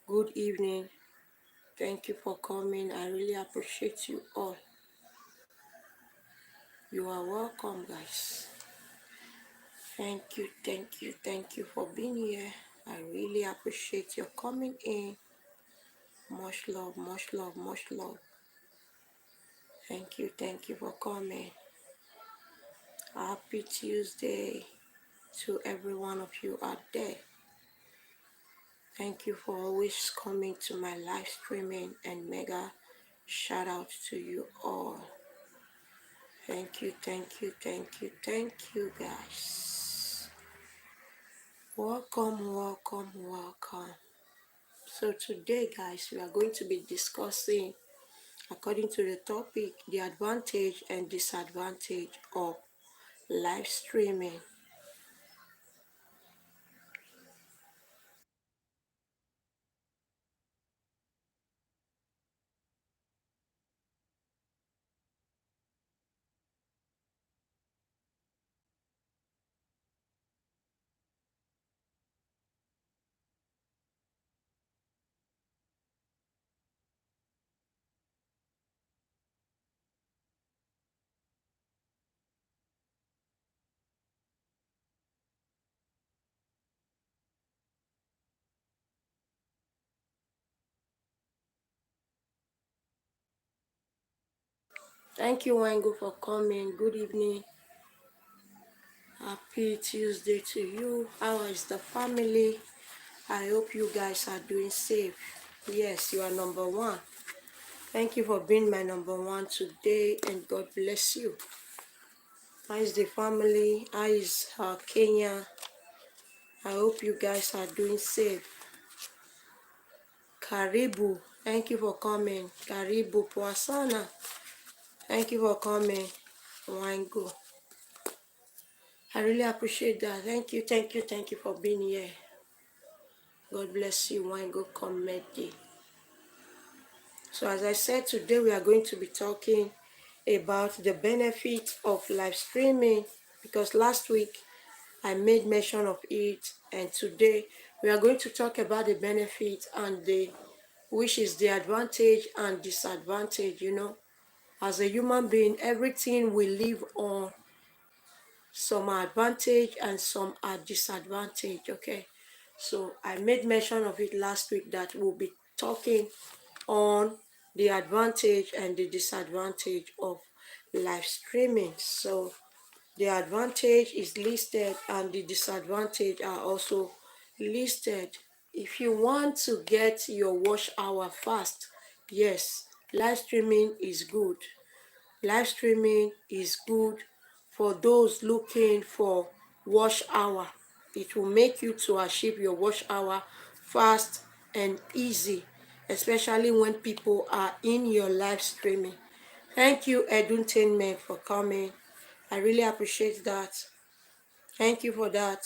Good evening. Thank you for coming. I really appreciate you all. You are welcome, guys. Thank you for being here. I really appreciate your coming in. Much love, much love, much love. Thank you for coming. Happy Tuesday to every one of you out there. Thank you for always coming to my live streaming and mega shout out to you all. Thank you, guys. Welcome. So today, guys, we are going to be discussing, according to the topic, the advantage and disadvantage of live streaming. Thank you, Wango, for coming. Good evening. Happy Tuesday to you. How is the family? I hope you guys are doing safe. Yes, you are number one. Thank you for being my number one today, and God bless you. How is the family? How is Kenya? I hope you guys are doing safe. Karibu. Thank you for coming. Karibu Poasana. Thank you for coming. Wango. I really appreciate that. Thank you for being here. God bless you, Wango Comedy. So as I said, today we are going to be talking about the benefit of live streaming, because last week I made mention of it, and today we are going to talk about the benefit and which is the advantage and disadvantage. As a human being, everything we live on, some are advantage and some are disadvantage. Okay, so I made mention of it last week that we'll be talking on the advantage and the disadvantage of live streaming. So the advantage is listed and the disadvantage are also listed. If you want to get your watch hour fast, yes, live streaming is good. Live streaming is good for those looking for watch hour. It will make you to achieve your watch hour fast and easy, especially when people are in your live streaming. Thank you, Edutainment, for coming. I really appreciate that. Thank you for that.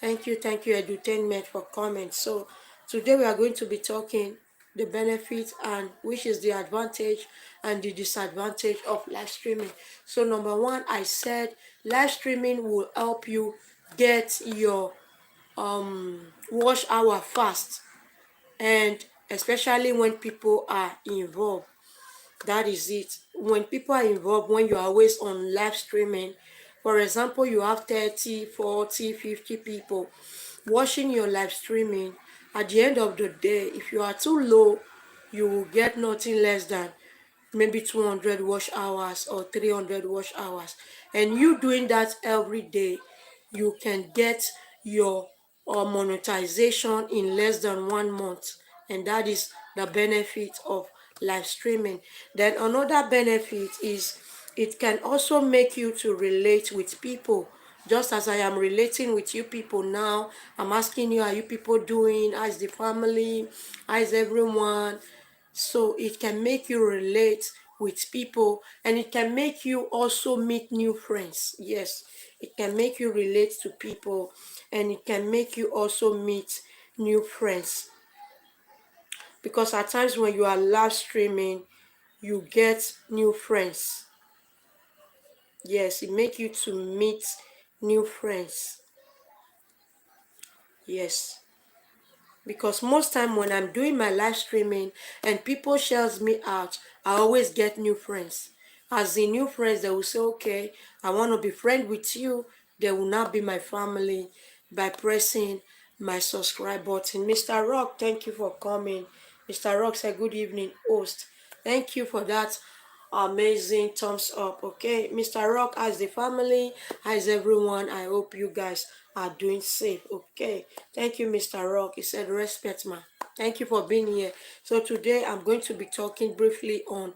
Thank you, Edutainment, for coming. So today we are going to be talking the benefit and which is the advantage and the disadvantage of live streaming. So number one, I said live streaming will help you get your watch hour fast, and especially when people are involved. That is it. When people are involved, when you are always on live streaming, for example, you have 30, 40, 50 people watching your live streaming. At the end of the day, if you are too low, you will get nothing less than maybe 200 watch hours or 300 watch hours. And you doing that every day, you can get your monetization in less than 1 month. And that is the benefit of live streaming. Then another benefit is it can also make you to relate with people. Just as I am relating with you people now, I'm asking you, how you people doing? How is the family? How is everyone? So it can make you relate with people, and it can make you also meet new friends. Yes, it can make you relate to people, and it can make you also meet new friends, because at times when you are live streaming, you get new friends. Yes, it makes you to meet new friends. Yes, because most time when I'm doing my live streaming and people shares me out, I always get new friends. As in new friends, they will say, okay, I want to be friend with you. They will not be my family by pressing my subscribe button. Mr. Rock, thank you for coming. Mr. Rock said, good evening, host. Thank you for that amazing thumbs up. Okay, Mr. Rock, as the family, as everyone, I hope you guys are doing safe. Okay, thank you, Mr. Rock. He said respect, man. Thank you for being here. So today I'm going to be talking briefly on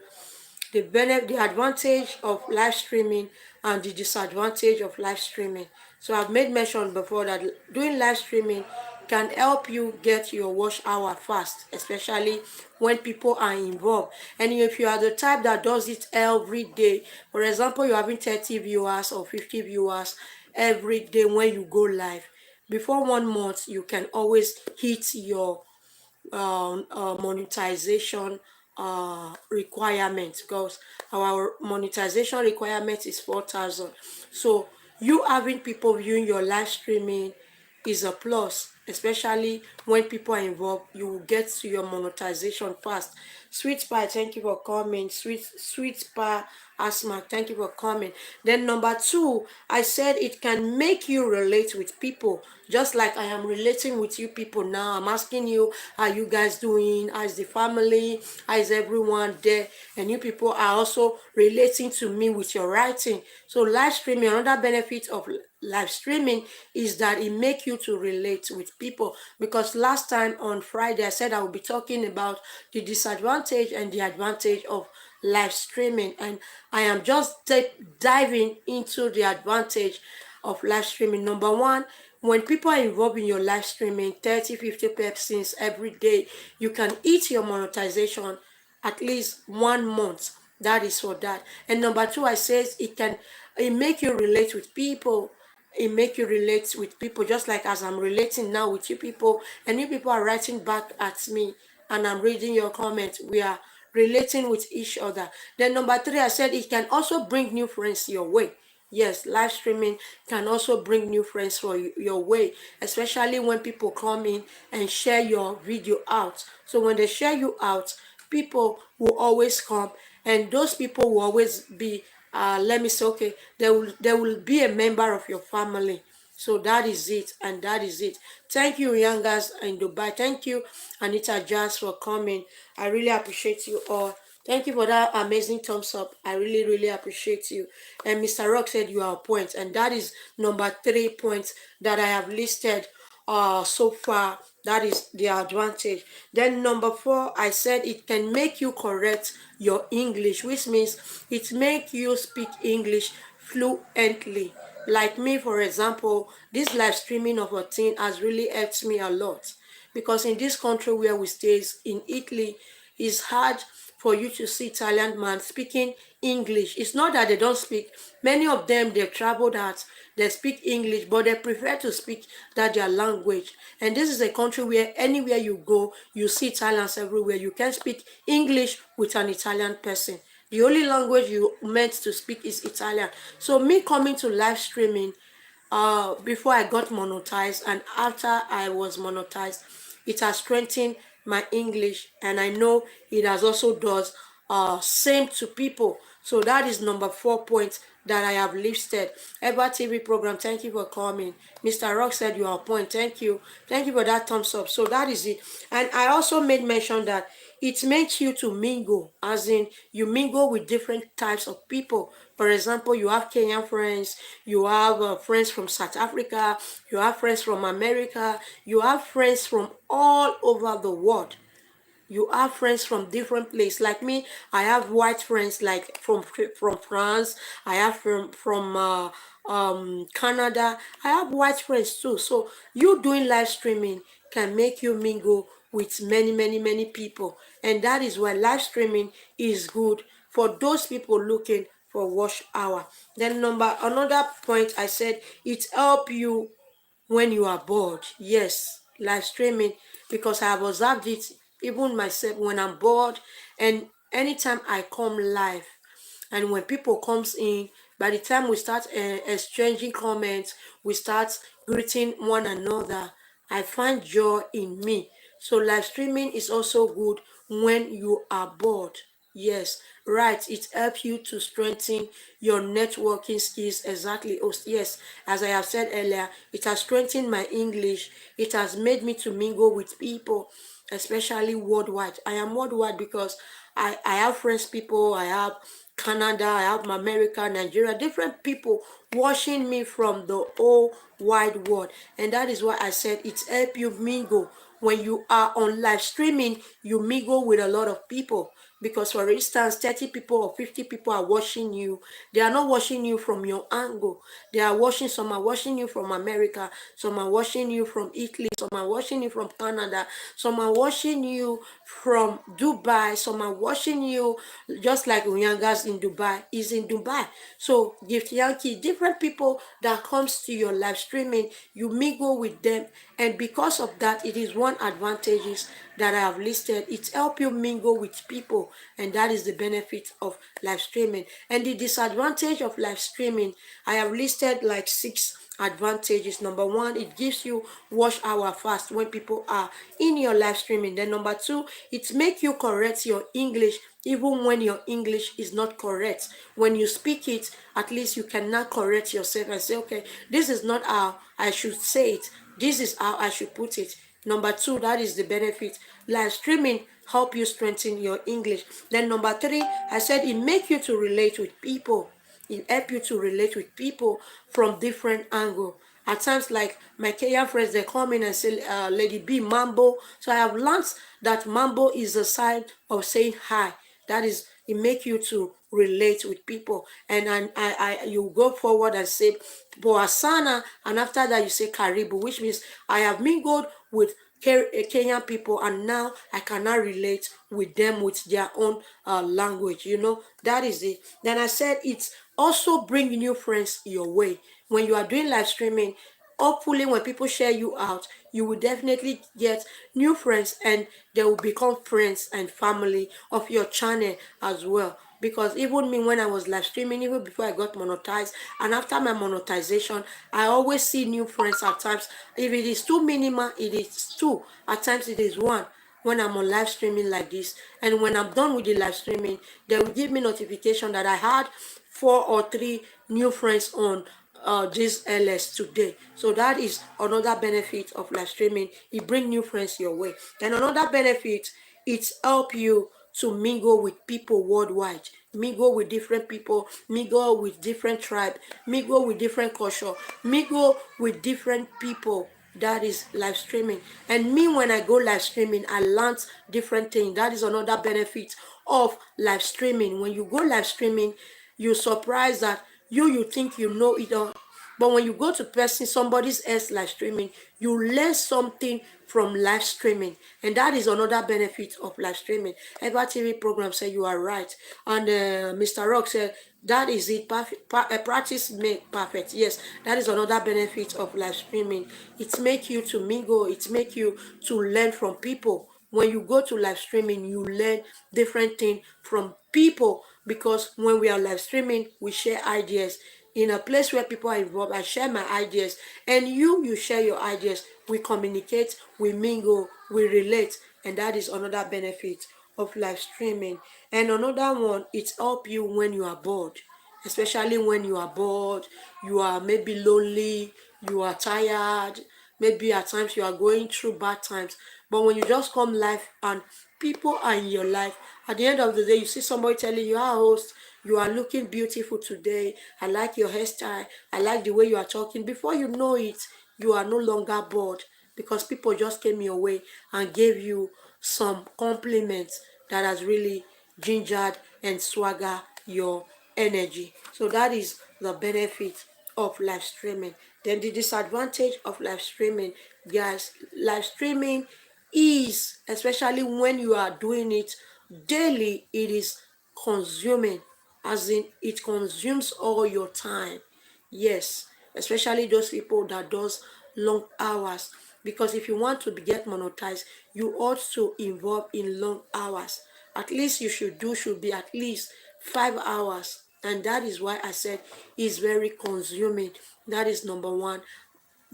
the advantage of live streaming and the disadvantage of live streaming. So I've made mention before that doing live streaming can help you get your watch hour fast, especially when people are involved. And if you are the type that does it every day, for example, you're having 30 viewers or 50 viewers every day when you go live, before 1 month you can always hit your monetization requirement, because our monetization requirement is 4,000. So you having people viewing your live streaming is a plus, especially when people are involved. You will get to your monetization fast. Sweet Pie, thank you for coming. Sweet Pie Asma, thank you for coming. Then number two, I said it can make you relate with people, just like I am relating with you people now. I'm asking you, how you guys doing? How's the family? How is everyone there? And you people are also relating to me with your writing. So live streaming, another benefit of live streaming is that it make you to relate with people, because last time on Friday I said I will be talking about the disadvantage and the advantage of live streaming, and I am just diving into the advantage of live streaming. Number one, when people are involved in your live streaming 30-50 persons every day, you can hit your monetization at least 1 month. That is for that. And number two, I says it make you relate with people. It make you relate with people, just like as I'm relating now with you people, and you people are writing back at me and I'm reading your comments. We are relating with each other. Then number three, I said it can also bring new friends your way. Yes, live streaming can also bring new friends for your way, especially when people come in and share your video out. So when they share you out, people will always come, and those people will always be let me say, okay, there will be a member of your family. So that is it, and that is it. Thank you, young guys in Dubai. Thank you, Anita Jazz, for coming. I really appreciate you all. Thank you for that amazing thumbs up. I really, really appreciate you. And Mr. Rock said you are a point, and that is number 3 points that I have listed so far. That is the advantage. Then number four, I said it can make you correct your English, which means it make you speak English fluently. Like me, for example, this live streaming of a thing has really helped me a lot, because in this country where we stay in Italy, it's hard for you to see Italian man speaking English. It's not that they don't speak. Many of them, they've traveled out, they speak English, but they prefer to speak that their language. And this is a country where anywhere you go, you see Italians everywhere. You can speak English with an Italian person. The only language you meant to speak is Italian. So me coming to live streaming before I got monetized and after I was monetized, it has strengthened my English, and I know it has also does same to people. So that is number 4 point that I have listed. Ever TV program, thank you for coming. Mr. Rock said you are on point. Thank you for that thumbs up. So that is it. And I also made mention that it makes you to mingle, as in you mingle with different types of people. For example, you have Kenyan friends, you have friends from South Africa, you have friends from America, you have friends from all over the world. You have friends from different places. Like me, I have white friends like from France. I have from Canada. I have white friends too. So you doing live streaming can make you mingle with many people, and that is why live streaming is good for those people looking for watch hour. Then another point, I said it help you when you are bored. Yes, live streaming, because I have observed it even myself when I'm bored, and anytime I come live and when people comes in, by the time we start exchanging comments, we start greeting one another, I find joy in me, So live streaming is also good when you are bored. Yes, right. It helps you to strengthen your networking skills. Exactly. Oh, yes, as I have said earlier, it has strengthened my English. It has made me to mingle with people, especially worldwide. I am worldwide because I have friends, people, I have Canada, I have America, Nigeria, different people watching me from the whole wide world. And that is why I said it's help you mingle. When you are on live streaming, you mingle with a lot of people. Because for instance, 30 people or 50 people are watching you. They are not watching you from your angle. They are watching, some are watching you from America, some are watching you from Italy, some are watching you from Canada, some are watching you from Dubai, some are watching you just like Unyangas in Dubai is in Dubai. So Gift Yankee, different people that comes to your live streaming, you mingle with them, and because of that, it is one advantages that I have listed. It help you mingle with people, and that is the benefit of live streaming. And the disadvantage of live streaming, I have listed like 6 advantages. Number one, it gives you watch hour fast when people are in your live streaming. Then number two, it make you correct your English even when your English is not correct. When you speak it, at least you cannot correct yourself and say, okay, this is not how I should say it, this is how I should put it. Number two, that is the benefit. Live streaming help you strengthen your English. Then number three, I said it make you to relate with people. It help you to relate with people from different angle. At times, like my Kenyan friends, they come in and say, Lady B, Mambo. So I have learned that Mambo is a sign of saying hi. That is, it make you to relate with people. And you go forward and say, Boasana, and after that you say Karibu, which means I have mingled with Kenyan people, and now I cannot relate with them with their own language. That is it. Then I said it's also bring new friends your way. When you are doing live streaming, hopefully when people share you out, you will definitely get new friends, and they will become friends and family of your channel as well. Because even me, when I was live streaming, even before I got monetized and after my monetization, I always see new friends at times. If it is too minimal, it is two. At times it is one when I'm on live streaming like this. And when I'm done with the live streaming, they will give me notification that I had 4 or 3 new friends on this LS today. So that is another benefit of live streaming. It bring new friends your way. Then another benefit, it help you to mingle with people worldwide, mingle with different people, mingle with different tribe, mingle with different culture, mingle with different people. That is live streaming. And me, when I go live streaming, I learn different things. That is another benefit of live streaming. When you go live streaming, you're surprised that you think you know it all, but when you go to person somebody's else live streaming, you learn something from live streaming, and that is another benefit of live streaming. Ever TV program said you are right, and Mr. Rock said that is it. Practice make perfect. Yes, that is another benefit of live streaming. It make you to mingle. It make you to learn from people. When you go to live streaming, you learn different things from people, because when we are live streaming, we share ideas in a place where people are involved. I share my ideas, and you share your ideas. We communicate, we mingle, we relate, and that is another benefit of live streaming. And another one, it help you when you are bored, especially when you are bored, you are maybe lonely, you are tired, maybe at times you are going through bad times. But when you just come live and people are in your life, at the end of the day, you see somebody telling you, host, you are looking beautiful today. I like your hairstyle. I like the way you are talking. Before you know it, you are no longer bored, because people just came your way and gave you some compliments that has really gingered and swagger your energy. So that is the benefit of live streaming. Then the disadvantage of live streaming, guys, live streaming is, especially when you are doing it daily, it is consuming, as in it consumes all your time. Yes, especially those people that does long hours, because if you want to get monetized, you ought to involve in long hours. At least you should be at least 5 hours, and that is why I said it's very consuming. That is number one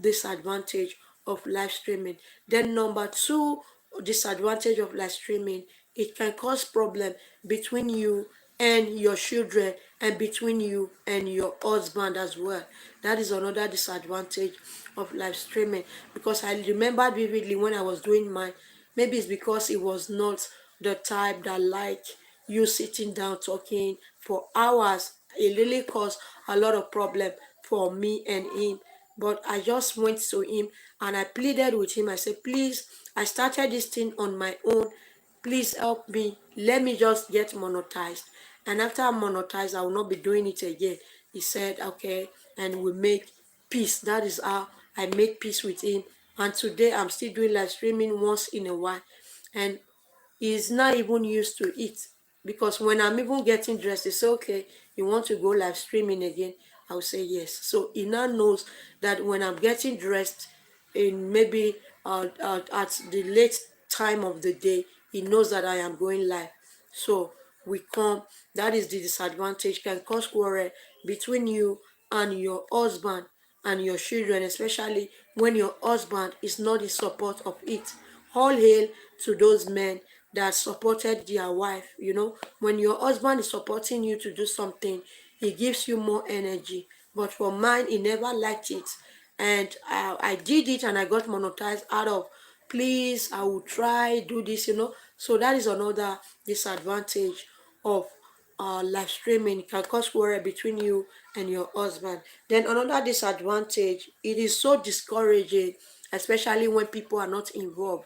disadvantage of live streaming. Then number two disadvantage of live streaming, it can cause problem between you and your children, and between you and your husband as well. That is another disadvantage of live streaming, because I remember vividly when I was doing mine. Maybe it's because it was not the type that like you sitting down talking for hours. It really caused a lot of problem for me and him. But I just went to him and I pleaded with him. I said, please, I started this thing on my own. Please help me. Let me just get monetized. And after I'm monetized, I will not be doing it again. He said, okay, and we make peace. That is how I made peace with him. And today I'm still doing live streaming once in a while. And he's not even used to it, because when I'm even getting dressed, they say, okay, you want to go live streaming again? I'll say yes. So he now knows that when I'm getting dressed in maybe at the late time of the day, he knows that I am going live. So we come. That is the disadvantage. Can cause quarrel between you and your husband and your children, especially when your husband is not in support of it. All hail to those men that supported their wife. When your husband is supporting you to do something, he gives you more energy. But for mine, he never liked it. And I did it and I got monetized out of, please, I will try, do this. So that is another disadvantage of live streaming. It can cause quarrel between you and your husband. Then another disadvantage, it is so discouraging, especially when people are not involved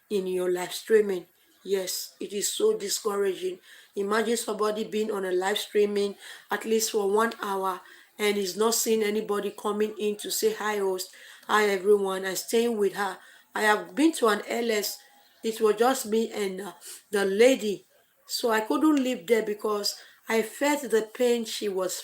in your live streaming. Yes, it is so discouraging. Imagine somebody being on a live streaming at least for 1 hour and is not seeing anybody coming in to say hi host, hi everyone, and staying with her. I have been to an LS, it was just me and the lady. So I couldn't live there because I felt the pain she was,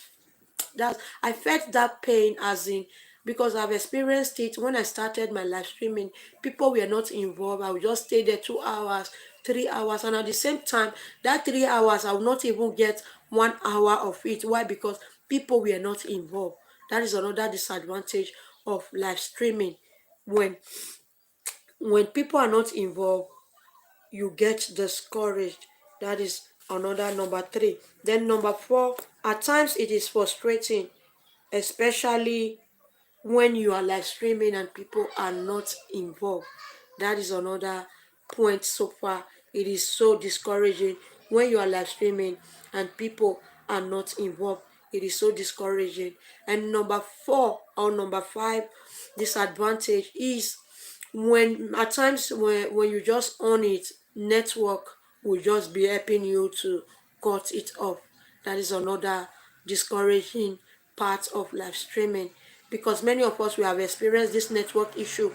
that I felt that pain, as in, because I've experienced it when I started my live streaming. People were not involved. I would just stay there 2 hours, 3 hours, and at the same time, that 3 hours I would not even get 1 hour of it. Why? Because people were not involved. That is another disadvantage of live streaming. When when people are not involved, you get discouraged. That is another number three. Then number four, at times it is frustrating, especially when you are live streaming and people are not involved. That is another point so far. It is so discouraging when you are live streaming and people are not involved. It is so discouraging. And number four or number five disadvantage is when at times when you just on it, network will just be helping you to cut it off. That is another discouraging part of live streaming, because many of us, we have experienced this network issue.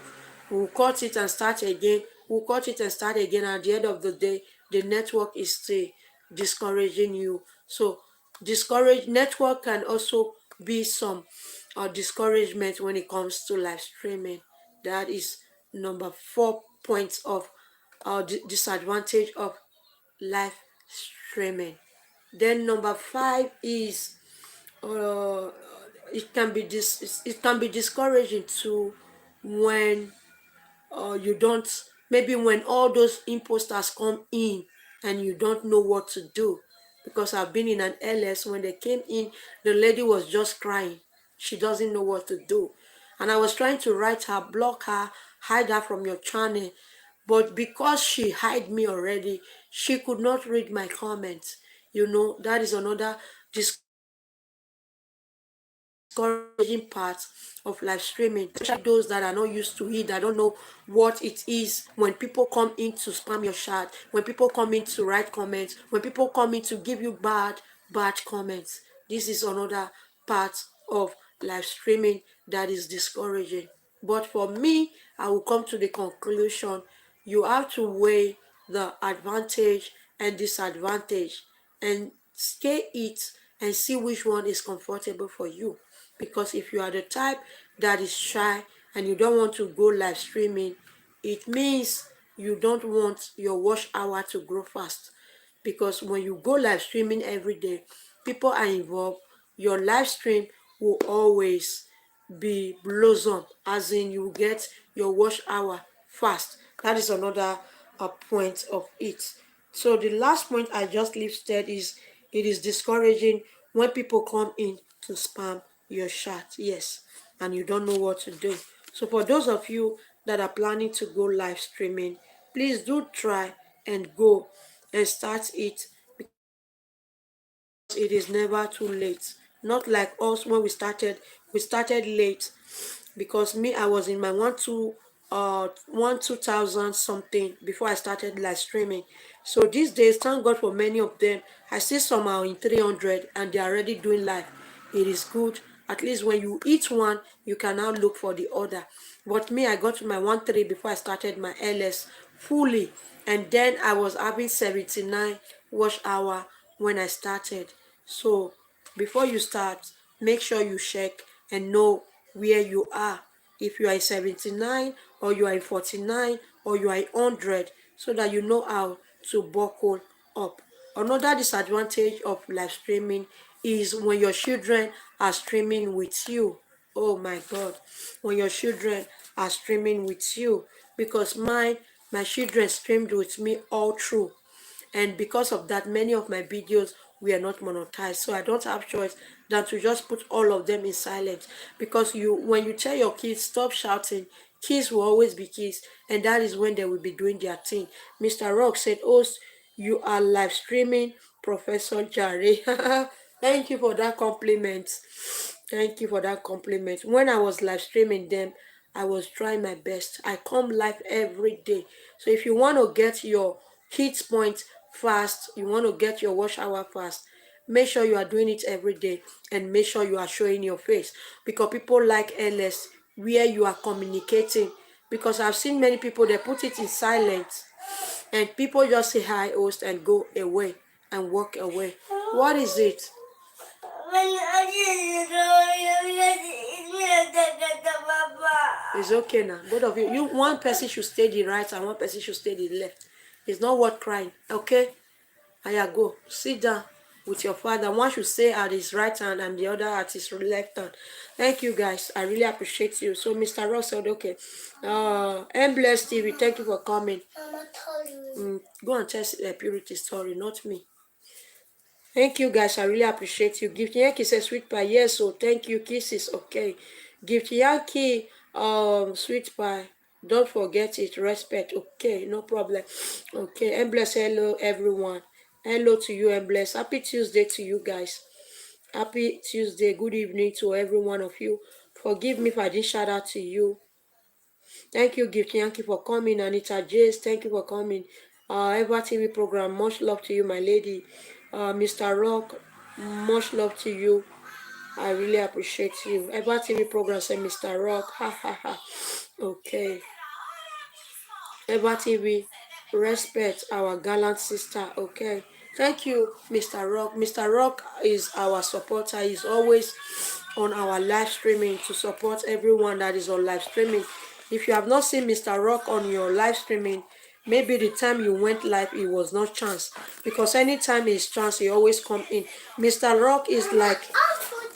We'll cut it and start again, we'll cut it and start again, and at the end of the day, the network is still discouraging you. So discourage network can also be some discouragement when it comes to live streaming. That is number 4 points of disadvantage of live streaming. Then number five is uh, it can be discouraging too when you don't, maybe when all those imposters come in and you don't know what to do. Because I've been in an LS, when they came in, the lady was just crying. She doesn't know what to do, and I was trying to write her, block her, hide her from your channel, but because she hid me already, she could not read my comments. That is another discouraging part of live streaming, especially those that are not used to it, that don't know what it is. When people come in to spam your chat, when people come in to write comments, when people come in to give you bad comments, this is another part of live streaming that is discouraging. But for me, I will come to the conclusion, you have to weigh the advantage and disadvantage and scale it and see which one is comfortable for you. Because if you are the type that is shy and you don't want to go live streaming, it means you don't want your watch hour to grow fast. Because when you go live streaming every day, people are involved, your live stream will always be blossom, as in you get your watch hour fast. That is another a point of it. So the last point I just listed is it is discouraging when people come in to spam your chat. Yes, and you don't know what to do. So for those of you that are planning to go live streaming, please do try and go and start it, because it is never too late. Not like us when we started late, because me, I was in my 2000 something before I started live streaming. So these days, thank God for many of them, I see some are in 300 and they are already doing live. It is good. At least when you eat one, you can now look for the other. But me, I got to my 1.3 before I started my LS fully, and then I was having 79 watch hour when I started. So before you start, make sure you check and know where you are. If you are 79, or you are 49, or you are 100, so that you know how to buckle up. Another disadvantage of live streaming is when your children are streaming with you. Oh my God, when your children are streaming with you, because my children streamed with me all through, and because of that, many of my videos were not monetized. So I don't have choice than to just put all of them in silence, because when you tell your kids stop shouting, kids will always be kids, and that is when they will be doing their thing. Mr. Rock said, "Host, you are live streaming Professor Jare." Thank you for that compliment. Thank you for that compliment. When I was live streaming them, I was trying my best. I come live every day. So if you want to get your hit point fast, you want to get your watch hour fast, make sure you are doing it every day, and make sure you are showing your face, because people like LS where you are communicating. Because I've seen many people, they put it in silence and people just say hi host and go away and walk away. What is it? It's okay now. Both of you. One person should stay the right and one person should stay the left. It's not worth crying. Okay? Aya, go. Sit down with your father. One should stay at his right hand and the other at his left hand. Thank you guys. I really appreciate you. So Mr. Ross said, okay. Bless TV, thank you for coming. Go and tell Purity story, not me. Thank you guys. I really appreciate you. Gift Yankee says sweet pie. Yes, so thank you. Kisses. Okay. Gift Yankee, sweet pie. Don't forget it. Respect. Okay, no problem. Okay. And bless. Hello, everyone. Hello to you, and bless. Happy Tuesday to you guys. Happy Tuesday. Good evening to every one of you. Forgive me if I didn't shout out to you. Thank you, Gift Yankee, for coming. Anita Jace, thank you for coming. Ever TV program, much love to you, my lady. Mr. Rock, much love to you. I really appreciate you. Ever TV program, say Mr. Rock. Ha ha ha. Okay. Ever TV, respect our gallant sister. Okay. Thank you, Mr. Rock. Mr. Rock is our supporter. He's always on our live streaming to support everyone that is on live streaming. If you have not seen Mr. Rock on your live streaming, maybe the time you went live, it was not chance. Because anytime it's chance, he always come in. Mr. Rock is like,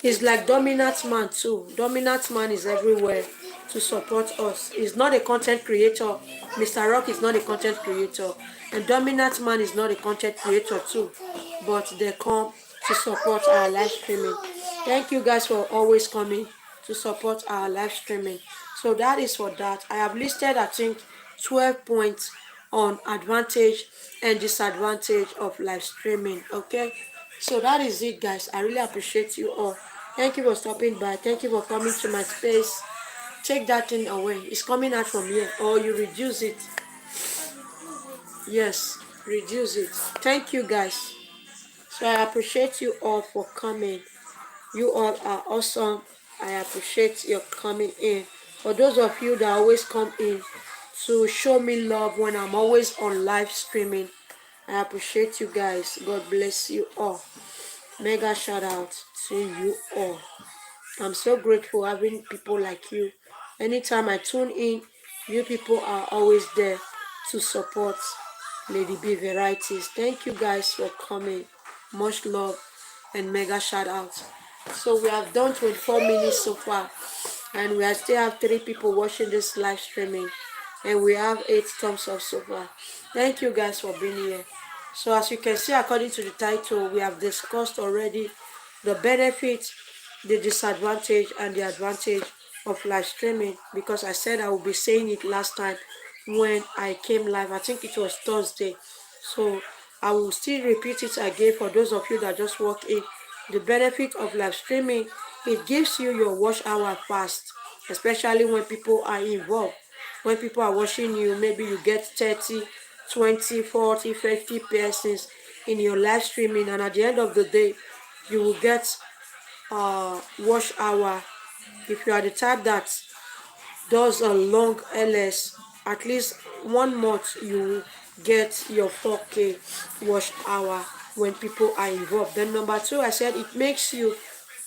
he's like dominant man too. Dominant man is everywhere to support us. He's not a content creator. Mr. Rock is not a content creator. And dominant man is not a content creator too. But they come to support our live streaming. Thank you guys for always coming to support our live streaming. So that is for that. I have listed, I think, 12 points on advantage and disadvantage of live streaming. Okay, so that is it, guys. I really appreciate you all. Thank you for stopping by. Thank you for coming to my space. Take that thing away. It's coming out from here, or you reduce it. Yes, reduce it. Thank you, guys. So I appreciate you all for coming. You all are awesome. I appreciate your coming in. For those of you that always come in to show me love when I'm always on live streaming, I appreciate you guys. God bless you all. Mega shout out to you all. I'm so grateful having people like you. Anytime I tune in, you people are always there to support Lady B Varieties. Thank you guys for coming. Much love and mega shout out. So we have done 24 minutes so far, and we still have 3 people watching this live streaming. and we have 8 thumbs up so far. Thank you guys for being here. So as you can see, according to the title, we have discussed already the benefits, the disadvantage, and the advantage of live streaming, because I said I would be saying it last time when I came live. I think it was Thursday. So I will still repeat it again for those of you that just walk in. The benefit of live streaming, it gives you your watch hour fast, especially when people are involved. When people are watching you, maybe you get 30, 20, 40, 50 persons in your live streaming, and at the end of the day, you will get watch hour. If you are the type that does a long LS, at least 1 month you get your 4K watch hour when people are involved. Then number 2, I said it makes you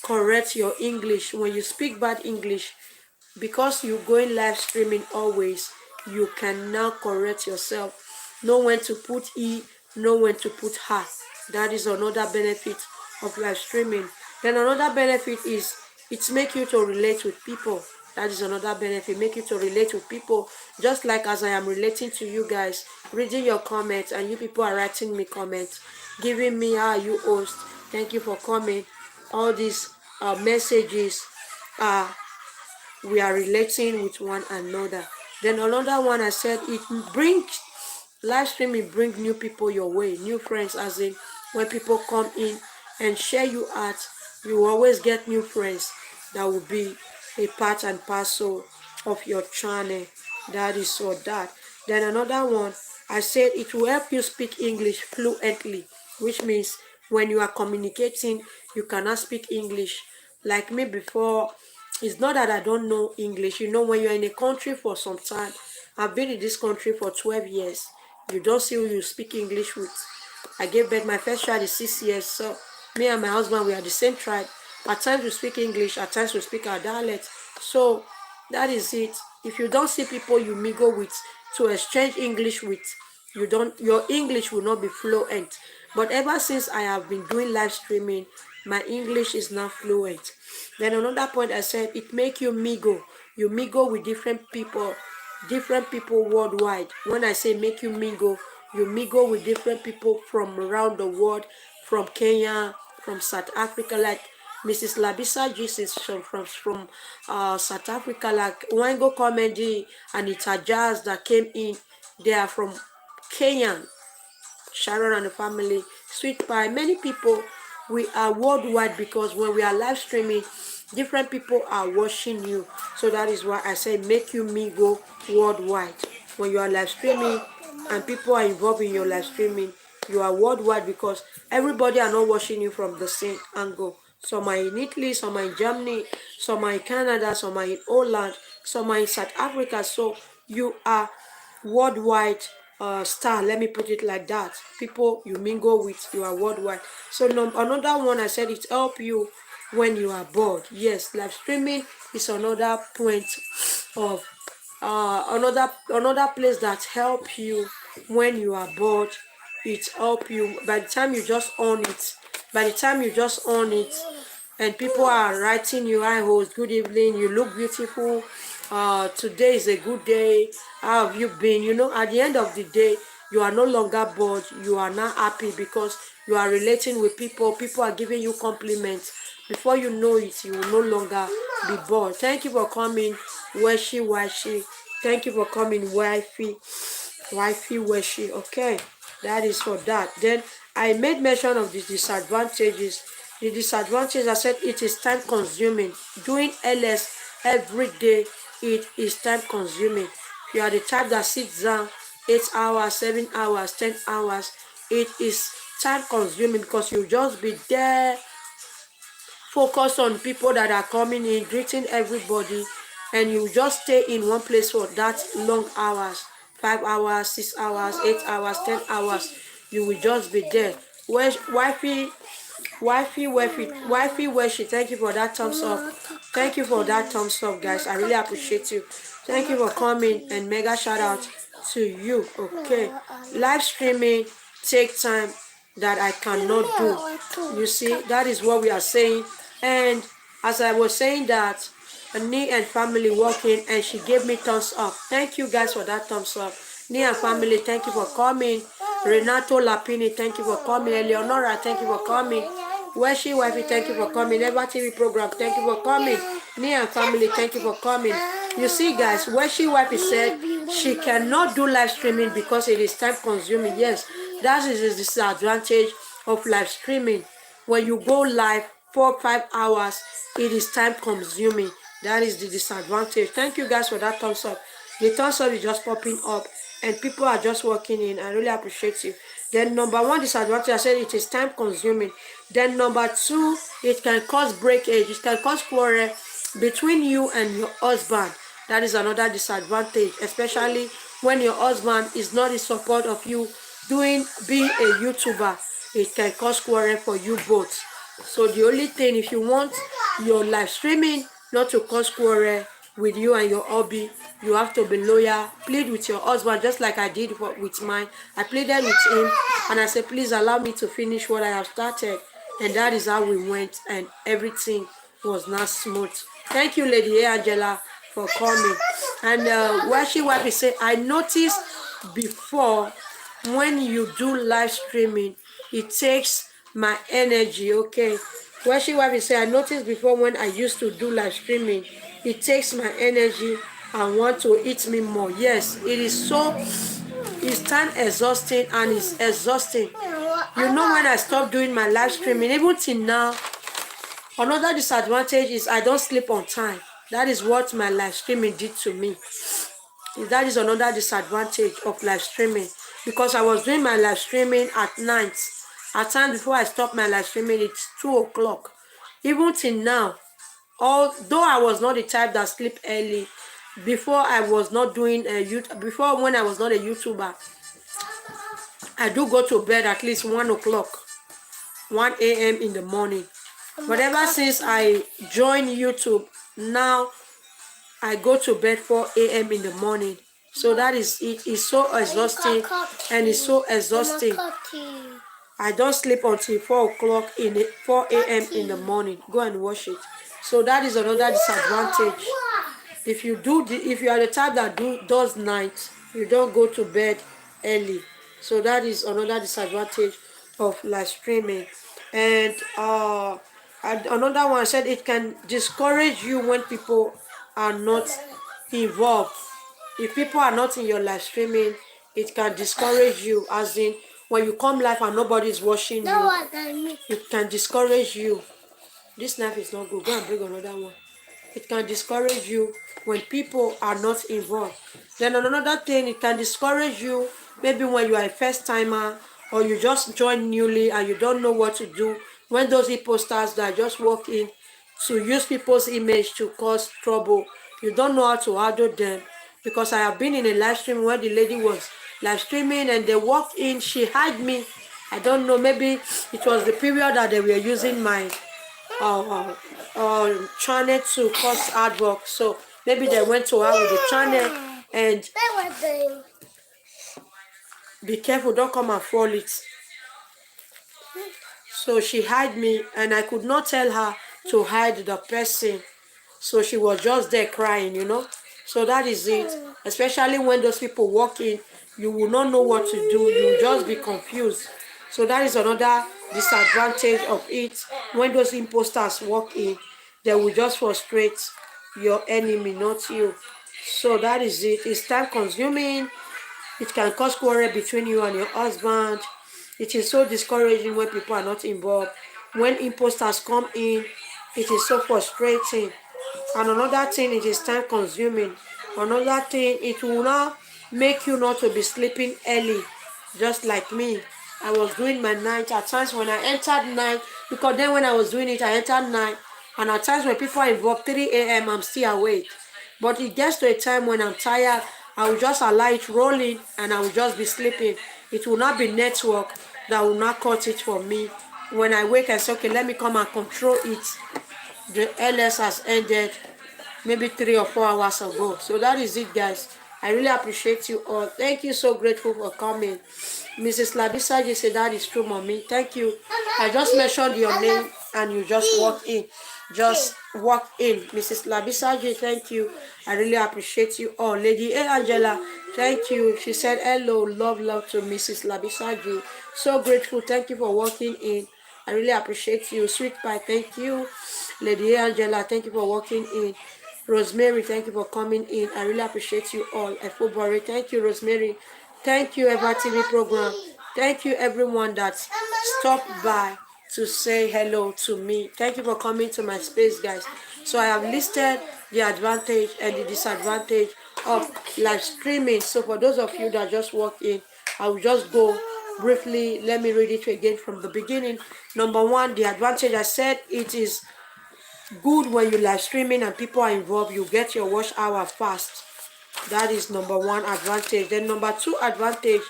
correct your English. When you speak bad English, because you going live streaming always, you can now correct yourself, know when to put know when to put her. That is another benefit of live streaming. Then another benefit is it make you to relate with people. That is another benefit, make you to relate with people, just like as I am relating to you guys, reading your comments, and you people are writing me comments, giving me how you host, thank you for coming, all these messages are we are relating with one another. Then another one, I said it brings live streaming, bring new people your way, new friends, as in when people come in and share you out, you always get new friends that will be a part and parcel of your channel. That is so that. Then another one, I said it will help you speak English fluently, which means when you are communicating, you cannot speak English. Like me before, it's not that I don't know English. You know, when you're in a country for some time, I've been in this country for 12 years. You don't see who you speak English with. I gave birth, my first child is 6 years, so me and my husband, we are the same tribe. At times we speak English, at times we speak our dialect. So that is it. If you don't see people you mingle with to exchange English with, your English will not be fluent. But ever since I have been doing live streaming, my English is now fluent. Then another point, I said it make you mingle. You mingle with different people worldwide. When I say make you mingle, you mingle with different people from around the world, from Kenya, from South Africa, like Mrs. Labisa Jesus from South Africa, like Wango Comedy and Ita Jazz that came in. They are from Kenya. Sharon and the family, Sweet Pie, many people. We are worldwide because when we are live streaming, different people are watching you. So that is why I say make you mingle worldwide. When you are live streaming and people are involved in your live streaming, you are worldwide because everybody are not watching you from the same angle. Some are in Italy, some are in Germany, some are in Canada, some are in Holland, some are in South Africa. So you are worldwide star, let me put it like that. People you mingle with, you are worldwide. So another one, I said it help you when you are bored. Yes, live streaming is another point of another place that help you when you are bored. It help you by the time you just on it, and people are writing you, hi host, good evening, you look beautiful, today is a good day, how have you been? You know, at the end of the day, you are no longer bored, you are now happy because you are relating with people, people are giving you compliments. Before you know it, you will no longer be bored. Thank you for coming, Washi. Thank you for coming, wifey Washi. Okay, that is for that. Then I made mention of the disadvantages. The disadvantage, I said it is time consuming. Doing LS every day, it is time consuming. If you are the type that sits down 8 hours, 7 hours, 10 hours, it is time consuming because you just be there, focus on people that are coming in, greeting everybody, and you just stay in one place for that long hours, 5 hours, 6 hours, 8 hours, 10 hours. You will just be there. Where's wifey, where she? Thank you for that thumbs up. Thank you for that thumbs up, guys. I really appreciate you. Thank you for coming, and mega shout out to you. Okay, live streaming take time that I cannot do. You see, that is what we are saying. And as I was saying that, Nee and family walking, and she gave me thumbs up. Thank you guys for that thumbs up. Nee and family, thank you for coming. Renato Lapini, thank you for coming. Eleonora, thank you for coming. Weshi Wifey, thank you for coming. Never TV program, thank you for coming. Nee and family, thank you for coming. You see, guys, Weshi Wifey said she cannot do live streaming because it is time consuming. Yes, that is the disadvantage of live streaming. When you go live 4 or 5 hours, it is time consuming. That is the disadvantage. Thank you guys for that thumbs up. The thumbs up is just popping up and people are just walking in. I really appreciate you. Then number one disadvantage, I said it is time consuming. Then number two, it can cause breakage. It can cause quarrel between you and your husband. That is another disadvantage, especially when your husband is not in support of you being a YouTuber. It can cause quarrel for you both. So the only thing, if you want your live streaming not to cause quarrel with you and your hobby, you have to be loyal. Plead with your husband, just like I did with mine. I pleaded with him and I said, please allow me to finish what I have started. And that is how we went, and everything was not smooth. Thank you, Lady Angela, for coming. And where she was, say, I noticed before when you do live streaming, it takes my energy. Okay, where she was, say, I noticed before when I used to do live streaming, it takes my energy and want to eat me more. Yes, it is so, it's time exhausting and it's exhausting. You know, when I stopped doing my live streaming, even till now, another disadvantage is I don't sleep on time. That is what my live streaming did to me. That is another disadvantage of live streaming, because I was doing my live streaming at night. At times before I stopped my live streaming, it's 2 o'clock. Even till now, although I was not the type that sleep early, before I was not doing before when I was not a YouTuber, I do go to bed at least 1 o'clock, 1 a.m. in the morning. But ever since I joined YouTube, now I go to bed 4 a.m. in the morning. So that is, it is so exhausting, and it's so exhausting. I don't sleep until 4 o'clock 4 a.m. in the morning. Go and wash it. So that is another disadvantage. If you are the type that does night, you don't go to bed early. So that is another disadvantage of live streaming. And another one said it can discourage you when people are not involved. If people are not in your live streaming, it can discourage you, as in when you come live and nobody is watching you, it can discourage you. This knife is not good. Go and bring another one. It can discourage you when people are not involved. Then another thing, it can discourage you maybe when you are a first timer or you just joined newly and you don't know what to do. When those imposters that just walk in to use people's image to cause trouble, you don't know how to handle them. Because I have been in a live stream where the lady was live streaming and they walked in, she had me. I don't know, maybe it was the period that they were using my channel to cause hard work. So maybe they went to her with the channel, and be careful, don't come and fall it. So she hid me and I could not tell her to hide the person. So she was just there crying, you know. So that is it. Especially when those people walk in, you will not know what to do. You will just be confused. So that is another disadvantage of it. When those imposters walk in, they will just frustrate your enemy, not you. So that is it. It's time consuming. It can cause quarrel between you and your husband. It is so discouraging when people are not involved. When imposters come in, it is so frustrating. And another thing, it is time consuming. Another thing, it will now make you not to be sleeping early, just like me. I was doing my night. At times when I entered night, because then when I was doing it, I entered night. And at times when people are involved, 3 a.m., I'm still awake. But it gets to a time when I'm tired, I will just allow it rolling and I will just be sleeping. It will not be network that will not cut it for me. When I wake, I say, okay, let me come and control it. The LS has ended maybe 3 or 4 hours ago. So that is it, guys. I really appreciate you all. Thank you, so grateful for coming. Mrs. Labisa just said that is true, mommy. Thank you. I just mentioned your name and you just walked in. just walk in. Mrs. Labisaji, thank you. I really appreciate you all. Lady A. Angela, thank you. She said hello, love to Mrs. Labisaji. So grateful. Thank you for walking in. I really appreciate you. Sweet Pie, thank you. Lady A. Angela, thank you for walking in. Rosemary, thank you for coming in. I really appreciate you all. Efobore, thank you, Rosemary. Thank you, Eva TV program. Thank you, everyone that stopped by to say hello to me. Thank you for coming to my space, guys. So I have listed the advantage and the disadvantage of live streaming. So for those of you that just walk in, I will just go briefly. Let me read it again from the beginning. Number one, the advantage, I said it is good when you live streaming and people are involved. You get your watch hour fast. That is number one advantage. Then number two advantage,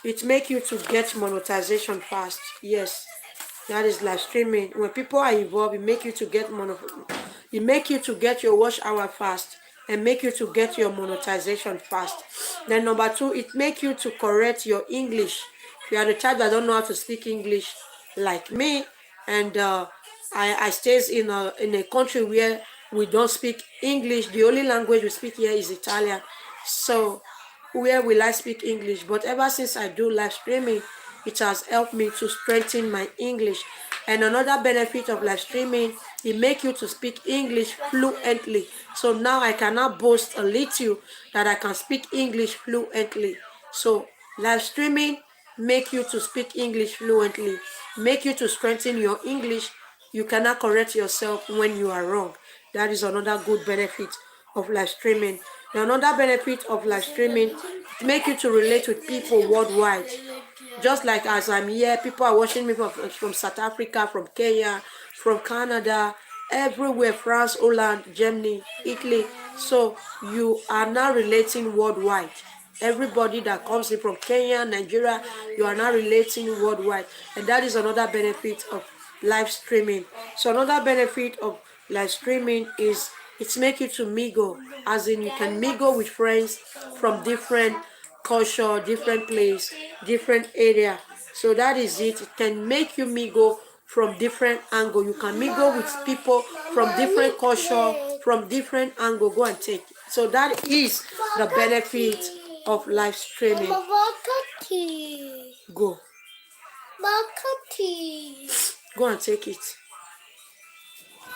it make you to get monetization fast. Yes, that is live streaming. When people are involved, it make you to get it make you to get your watch hour fast and make you to get your monetization fast. Then number two, it make you to correct your English. If you are the type that don't know how to speak English like me, and I stays in a country where we don't speak English. The only language we speak here is Italian. So where will I speak English? But ever since I do live streaming, it has helped me to strengthen my English. And another benefit of live streaming, it makes you to speak English fluently. So now I cannot boast a little that I can speak English fluently. So live streaming make you to speak English fluently, make you to strengthen your English. You cannot correct yourself when you are wrong. That is another good benefit of live streaming. Another benefit of live streaming, it make you to relate with people worldwide. Just like as I'm here, people are watching me from South Africa, from Kenya, from Canada, everywhere, France, Holland, Germany, Italy. So you are now relating worldwide. Everybody that comes in from Kenya, Nigeria, you are now relating worldwide. And that is another benefit of live streaming. So another benefit of live streaming is it makes you to mingle, as in you can mingle with friends from different culture, different place, different area. So that is it. It can make you mingle from different angle. You can mingle with people from different culture, from different angle. Go and take it. So that is the benefit of live streaming. Go. Go and take it.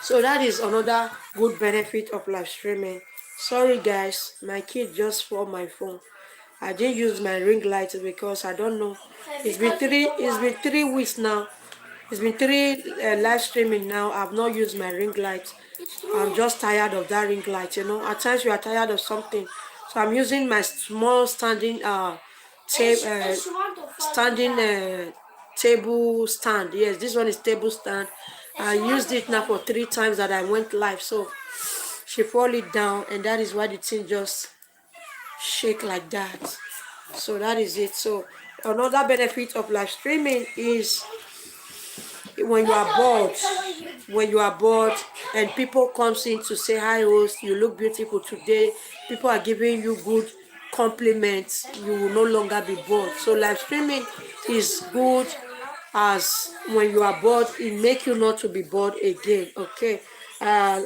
So that is another good benefit of live streaming. Sorry guys, my kid just fall my phone. I didn't use my ring light because I don't know. It's been 3 weeks now. It's been 3 live streaming now. I've not used my ring light. I'm just tired of that ring light, you know. At times you are tired of something. So I'm using my small standing table stand. Yes, this one is table stand. I used it now for 3 times that I went live. So she fall it down, and that is why the thing just shake like that. So that is it. So another benefit of live streaming is when you are bored and people comes in to say hi host, you look beautiful today, people are giving you good compliments, you will no longer be bored. So live streaming is good, as when you are bored, it make you not to be bored again. Okay,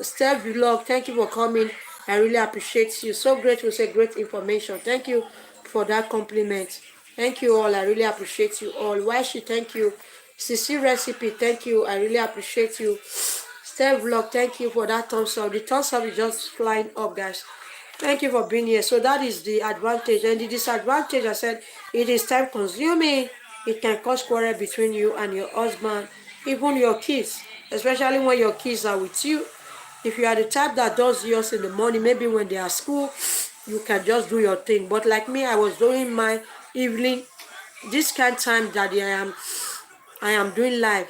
Steph Vlog, thank you for coming. I really appreciate you. So grateful, say great information. Thank you for that compliment. Thank you all. I really appreciate you all. Why she thank you. Sissy Recipe, thank you. I really appreciate you. Steph Vlog, thank you for that thumbs up. The thumbs up is just flying up, guys. Thank you for being here. So that is the advantage. And the disadvantage, I said, it is time consuming. It can cause quarrel between you and your husband, even your kids, especially when your kids are with you. If you are the type that does yours in the morning, maybe when they are at school, you can just do your thing. But like me, I was doing my evening, this kind of time that I am doing live.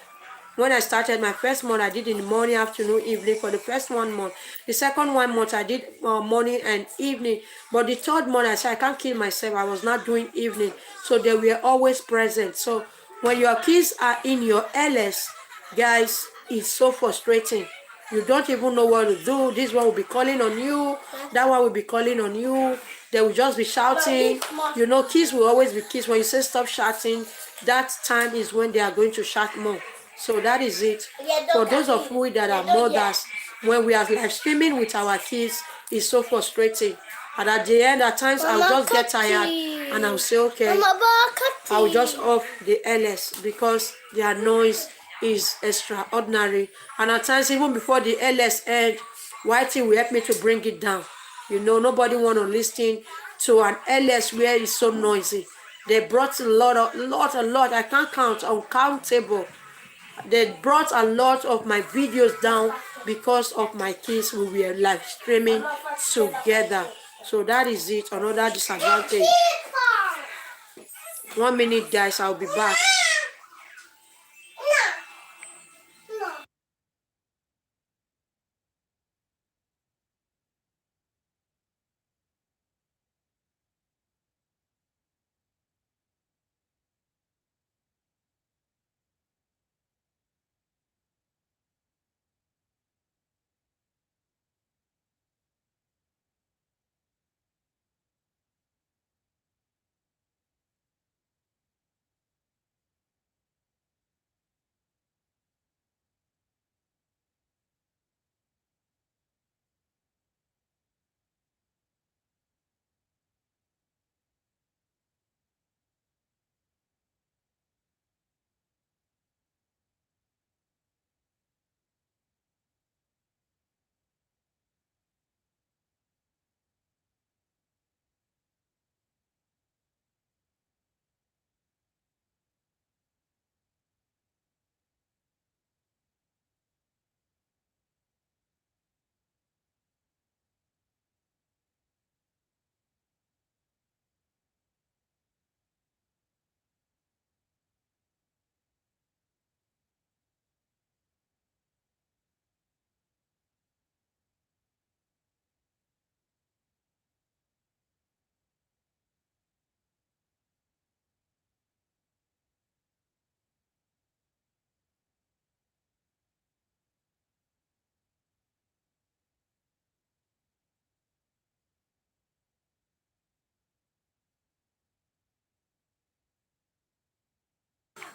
When I started my first month, I did in the morning, afternoon, evening for the first 1 month. The second 1 month, I did morning and evening. But the third month, I said, I can't kill myself. I was not doing evening. So they were always present. So when your kids are in your LS, guys, it's so frustrating. You don't even know what to do. This one will be calling on you. That one will be calling on you. They will just be shouting. You know, kids will always be kids. When you say stop shouting, that time is when they are going to shout more. So that is it. For those of you that are mothers, when we are live streaming with our kids, it's so frustrating. And at the end, at times, I'll just get tired and I'll say, okay, I'll just off the LS because their noise is extraordinary. And at times, even before the LS end, Whitey will help me to bring it down. You know, nobody want to listen to an LS where it's so noisy. They brought a lot. I can't count, uncountable. They brought a lot of my videos down because of my kids. We were live streaming together. So that is it. Another disadvantage. 1 minute, guys. I'll be back.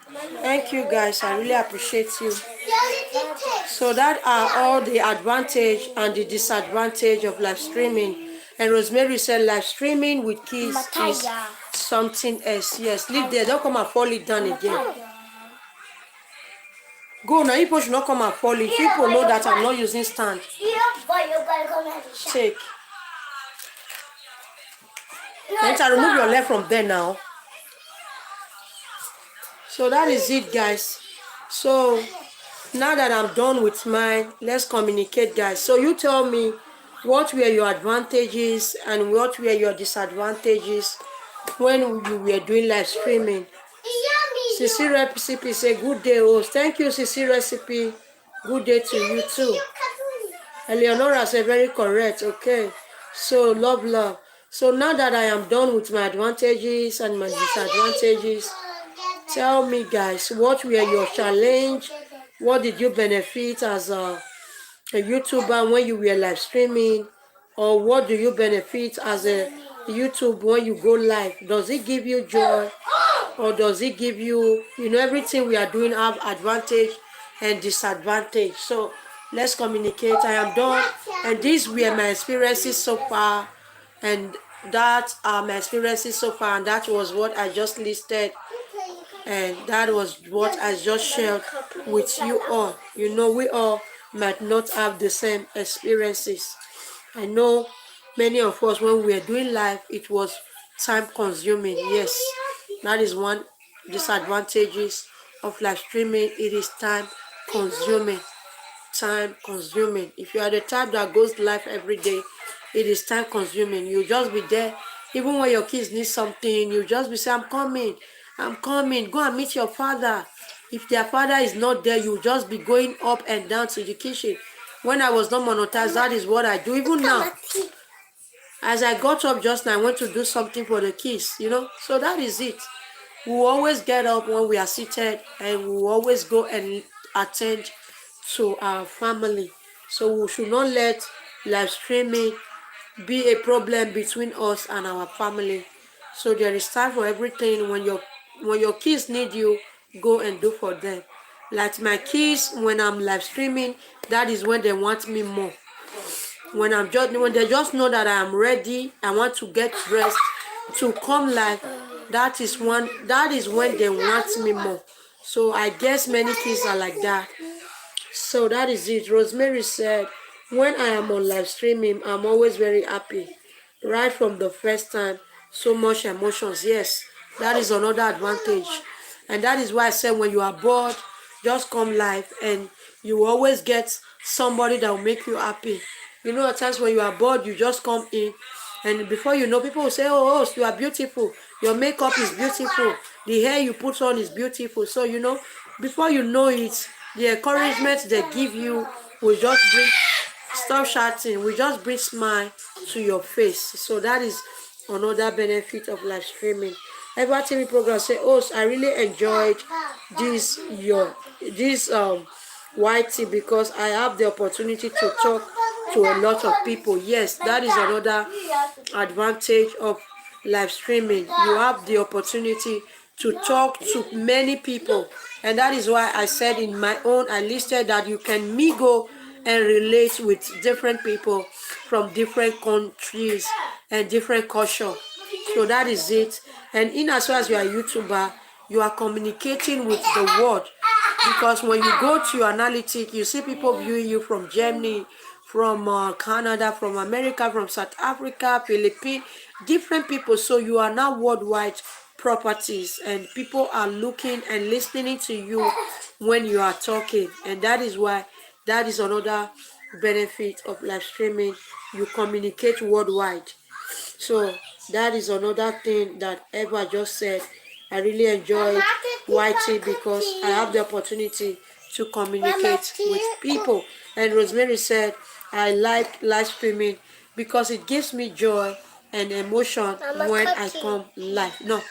Thank you, guys. I really appreciate you. So that are all the advantage and the disadvantage of live streaming. And Rosemary said live streaming with kids is something else. Yes, leave there. Don't come and fall it down again. Go now. People should not come and fall it. People know that I'm not using stand. Take. Enter, remove your leg from there now. So that is it, guys. So now that I'm done with mine, let's communicate, guys. So you tell me what were your advantages and what were your disadvantages when you were doing live streaming. Sissy Recipe say good day, host. Thank you, Sissy Recipe. Good day to you too. Eleonora said very correct. Okay. So love. So now that I am done with my advantages and my disadvantages, tell me, guys, what were your challenge? What did you benefit as a YouTuber when you were live streaming? Or what do you benefit as a YouTube when you go live? Does it give you joy? Or does it give you, everything we are doing have advantage and disadvantage? So let's communicate. I am done. And these were my experiences so far. And that are my experiences so far. And that was what I just listed. And that was what I just shared with you all. We all might not have the same experiences. I know many of us, when we were doing live, it was time consuming. Yes, that is one disadvantages of live streaming. It is time consuming. If you are the type that goes live every day, it is time consuming. You just be there. Even when your kids need something, you just be saying, I'm coming, go and meet your father. If their father is not there, you just be going up and down to the kitchen. When I was not monetized, that is what I do. Even now, as I got up just now, I went to do something for the kids, So that is it. We will always get up when we are seated, and we will always go and attend to our family. So we should not let live streaming be a problem between us and our family. So there is time for everything. When your kids need you, go and do for them. Like my kids, when I'm live streaming, that is when they want me more. When they just know that I am ready, I want to get dressed to come live, that is when they want me more. So I guess many kids are like that. So that is it. Rosemary said, when I am on live streaming, I'm always very happy. Right from the first time, so much emotions. Yes, that is another advantage. And that is why I said when you are bored, just come live and you will always get somebody that will make you happy. You know, at times when you are bored, you just come in and before you know, people will say, oh, you are beautiful. Your makeup is beautiful. The hair you put on is beautiful. So, you know, before you know it, the encouragement they give you will just bring, stop shouting, will just bring smile to your face. So that is another benefit of live streaming. Ever TV program say, oh, I really enjoyed this YT because I have the opportunity to talk to a lot of people. Yes, that is another advantage of live streaming. You have the opportunity to talk to many people, and that is why I said in my own, I listed that you can mingle and relate with different people from different countries and different culture. So that is it. And in as well as you are a YouTuber, you are communicating with the world, because when you go to your analytics, you see people viewing you from Germany, from Canada, from America, from South Africa, Philippines, different people. So you are now worldwide properties, and people are looking and listening to you when you are talking. And that is why that is another benefit of live streaming. You communicate worldwide. So that is another thing that Eva just said. I really enjoy YT because I have the opportunity to communicate with people. And Rosemary said, I like live streaming because it gives me joy and emotion when I come live. No,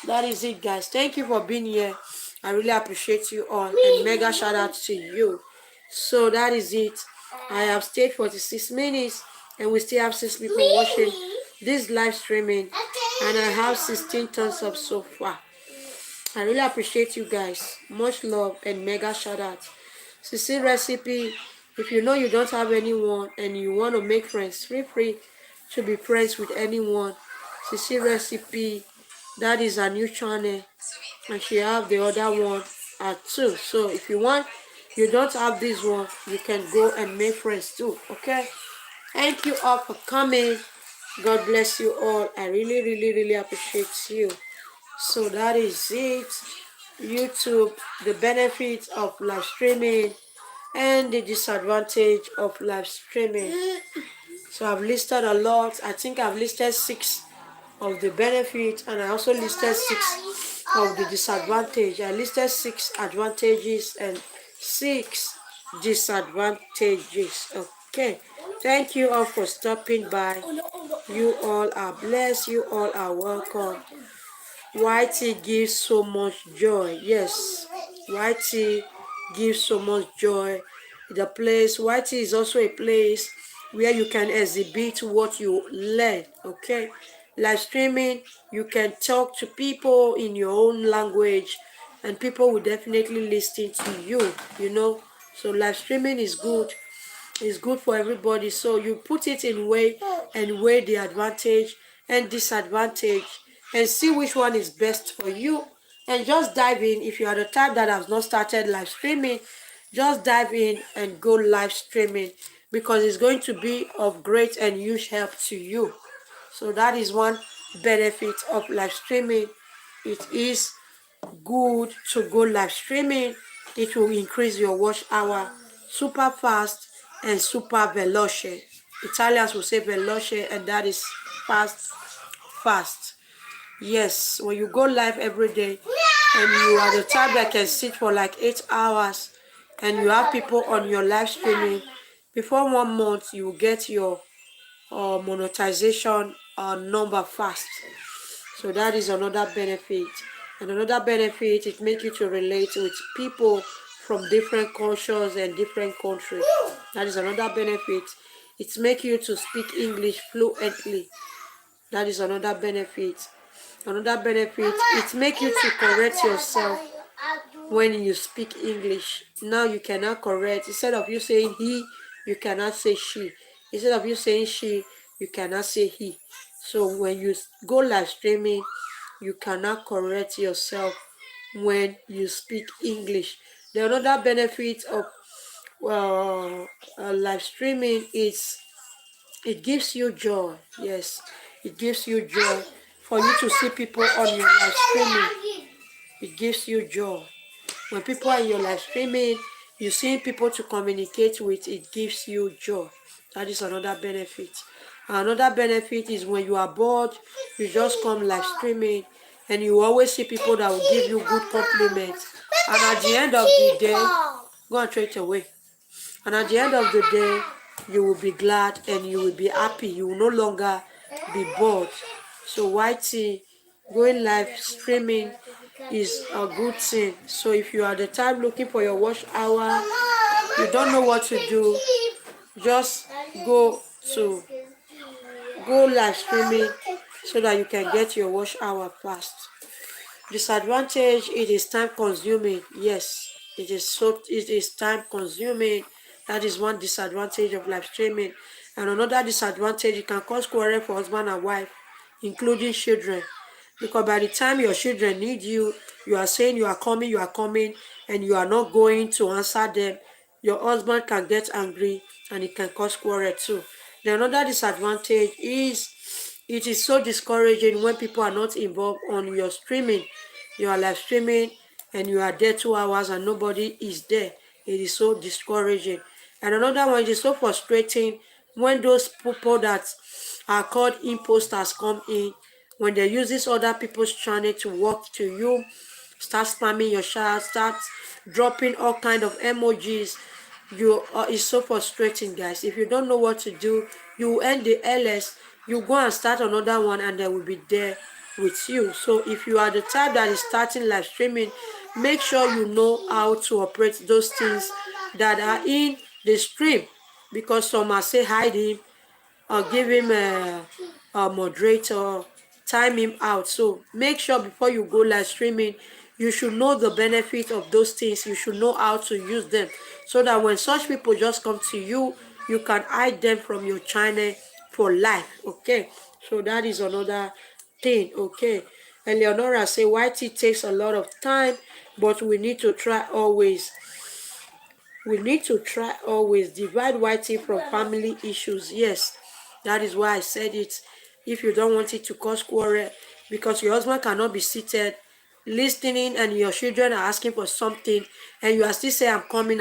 that is it, guys. Thank you for being here. I really appreciate you all, and mega shout out to you. So that is it. I have stayed 46 minutes and we still have 6 people watching this live streaming, and I have 16 thumbs up so far. I really appreciate you guys. Much love and mega shout out. Sissy recipe. If you know you don't have anyone and you want to make friends, feel free to be friends with anyone. Sissy recipe. That is a new channel, and she have the other one too. So if you want, you don't have this one, you can go and make friends too. Okay. Thank you all for coming. God bless you all. I really appreciate you. So that is it. YouTube, the benefits of live streaming and the disadvantage of live streaming. So I've listed a lot. I think I've listed 6 of the benefits, and I also listed 6 of the disadvantage. I listed 6 advantages and 6 disadvantages. Okay. Thank you all for stopping by. You all are blessed. You all are welcome. YT gives so much joy. Yes, YT gives so much joy. The place, YT is also a place where you can exhibit what you learn. Okay, live streaming, you can talk to people in your own language, and people will definitely listen to you. You know, so live streaming is good. It's good for everybody. So you put it in way and weigh the advantage and disadvantage and see which one is best for you, and just dive in. If you are the type that has not started live streaming, just dive in and go live streaming, because it's going to be of great and huge help to you. So that is one benefit of live streaming. It is good to go live streaming. It will increase your watch hour super fast and super veloce. Italians will say veloce, and that is fast. Yes, when you go live every day and you are the type that can sit for like 8 hours and you have people on your live streaming, before 1 month you will get your monetization number fast. So that is another benefit. And another benefit, it makes you to relate with people from different cultures and different countries. That is another benefit. It makes you to speak English fluently. That is another benefit. Another benefit, it makes you to correct yourself. when you speak English. Now you cannot correct. Instead of you saying he, you cannot say she. Instead of you saying she, you cannot say he. So when you go live streaming, you cannot correct yourself when you speak English. The another benefit of live streaming is it gives you joy. Yes, it gives you joy for you to see people on your live streaming. It gives you joy. When people are in your live streaming, you see people to communicate with, it gives you joy. That is another benefit. Another benefit is when you are bored, you just come live streaming and you always see people that will give you good compliments. And at the end of the day, go and throw it away. And at the end of the day, you will be glad and you will be happy. You will no longer be bored. So YT, going live streaming is a good thing. So if you are the type looking for your watch hour, you don't know what to do, just go live streaming so that you can get your watch hour fast. Disadvantage, it is time consuming. Yes, it is time consuming. That is one disadvantage of live streaming. And another disadvantage, it can cause quarrel for husband and wife, including children. Because by the time your children need you, you are saying you are coming, and you are not going to answer them. Your husband can get angry and it can cause quarrel too. The another disadvantage is it is so discouraging when people are not involved on your streaming. You are live streaming and you are there 2 hours and nobody is there. It is so discouraging. And another one, it is so frustrating when those people that are called imposters come in, when they use this other people's channel to work to you, start spamming your chat, start dropping all kind of emojis. It's so frustrating, guys. If you don't know what to do, you end the LS, you go and start another one and they will be there with you. So if you are the type that is starting live streaming, make sure you know how to operate those things that are in the stream, because some are say hide him or give him a moderator, time him out. So make sure before you go live streaming, you should know the benefit of those things. You should know how to use them so that when such people just come to you, you can hide them from your channel for life. Okay, so that is another thing. Okay, and Leonora say YT takes a lot of time, but we need to try always. We need to try always divide YT from family issues. Yes, that is why I said it. If you don't want it to cause quarrel, because your husband cannot be seated listening and your children are asking for something and you are still saying I'm coming,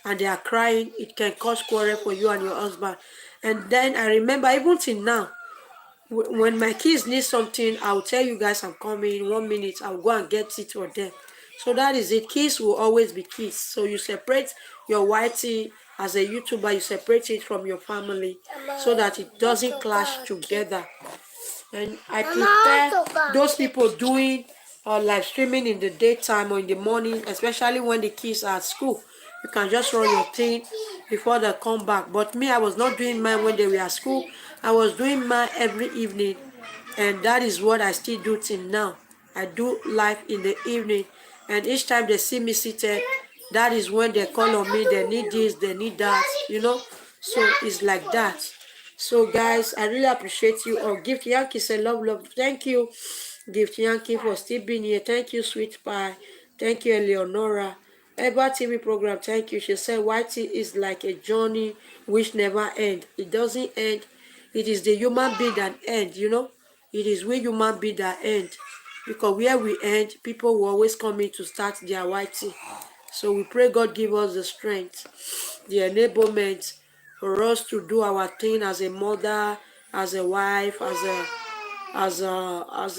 and they are crying, it can cause quarrel for you and your husband. And then I remember even till now, when my kids need something, I'll tell you guys I'm coming 1 minute, I'll go and get it for them. So that is it. Kids will always be kids. So you separate your YT as a YouTuber, you separate it from your family so that it doesn't clash together. And I prefer those people doing live streaming in the daytime or in the morning, especially when the kids are at school. You can just run your thing before they come back. But me, I was not doing mine when they were at school. I was doing mine every evening, and that is what I still do till now. I do live in the evening, and each time they see me seated, that is when they call on me. They need this, they need that, you know. So it's like that. So guys, I really appreciate you. Oh, Gift Yankee say love. Thank you, Gift Yankee, for still being here. Thank you, Sweet Pie. Thank you, Eleonora. Eba TV program, thank you. She said YT is like a journey which never ends. It doesn't end. It is the human being that end, you know. It is we human being that end. Because where we end, people will always come in to start their YT. So we pray God give us the strength, the enablement for us to do our thing as a mother, as a wife, as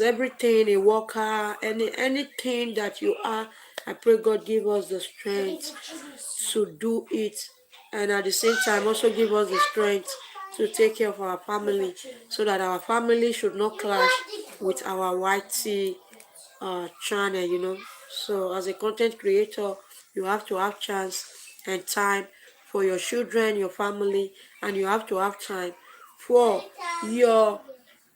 everything, a worker, anything that you are. I pray God give us the strength to do it, and at the same time also give us the strength to take care of our family, so that our family should not clash with our YT channel, you know. So as a content creator, you have to have chance and time for your children, your family, and you have to have time for your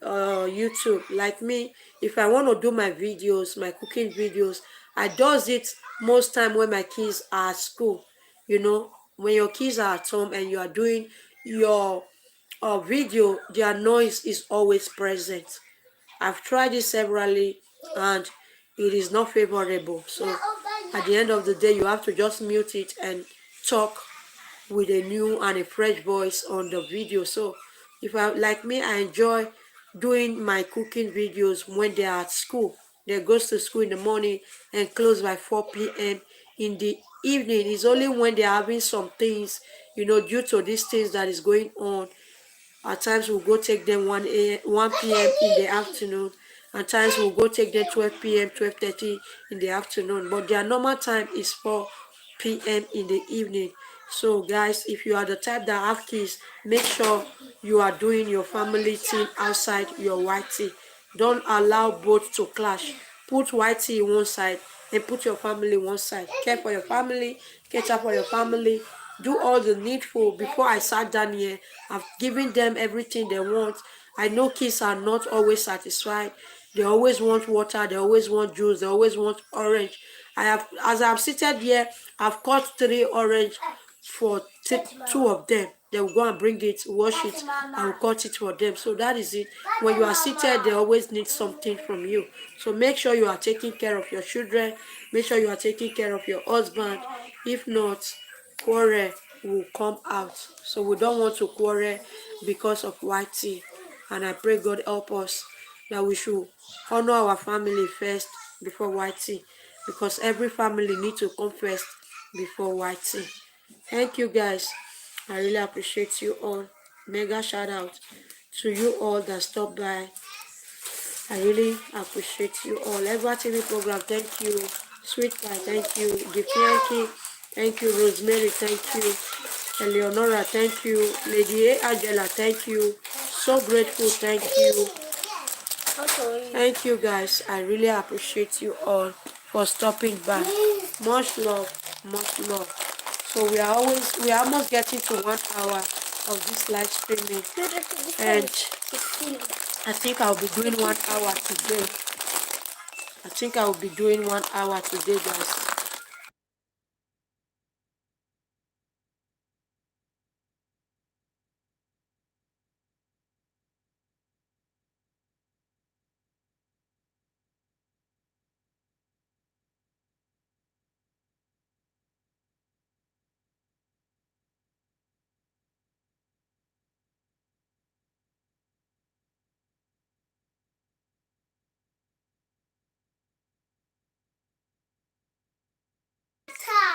YouTube. Like me, if I want to do my videos, my cooking videos, I does it most time when my kids are at school. You know, when your kids are at home and you are doing your video, their noise is always present. I've tried it severally and it is not favorable. So at the end of the day, you have to just mute it and talk with a new and a fresh voice on the video. So if I like me, I enjoy doing my cooking videos when they are at school. They goes to school in the morning and close by 4 p.m. in the evening. It's only when they're having some things, you know, due to these things that is going on. At times we'll go take them 1 p.m. in the afternoon. At times we'll go take them 12 p.m., 12:30 in the afternoon. But their normal time is 4 p.m. in the evening. So guys, if you are the type that have kids, make sure you are doing your family thing outside your white tea. Don't allow both to clash. Put white tea in one side and put your family one side. Care for your family, cater for your family, do all the needful. Before I sat down here, I've given them everything they want. I know kids are not always satisfied. They always want water, they always want juice, they always want orange. As I've seated here, I've cut 3 orange for 2 of them. They will go and bring it, wash it, and will cut it for them. So that is it. When you are seated, they always need something from you. So make sure you are taking care of your children. Make sure you are taking care of your husband. If not, quarrel will come out. So we don't want to quarrel because of white tea. And I pray God help us that we should honor our family first before white tea, because every family needs to come first before white tea. Thank you guys. I really appreciate you all. Mega shout out to you all that stopped by. I really appreciate you all. Ever TV program, thank you. Sweet Pie, thank you. Gifianki, thank you. Rosemary, thank you. Eleonora, thank you. Lady A. Angela, thank you. So grateful, thank you. Thank you guys. I really appreciate you all for stopping by. Much love, much love. So we are almost getting to 1 hour of this live streaming, and I think I'll be doing 1 hour today. I think I will be doing 1 hour today, guys.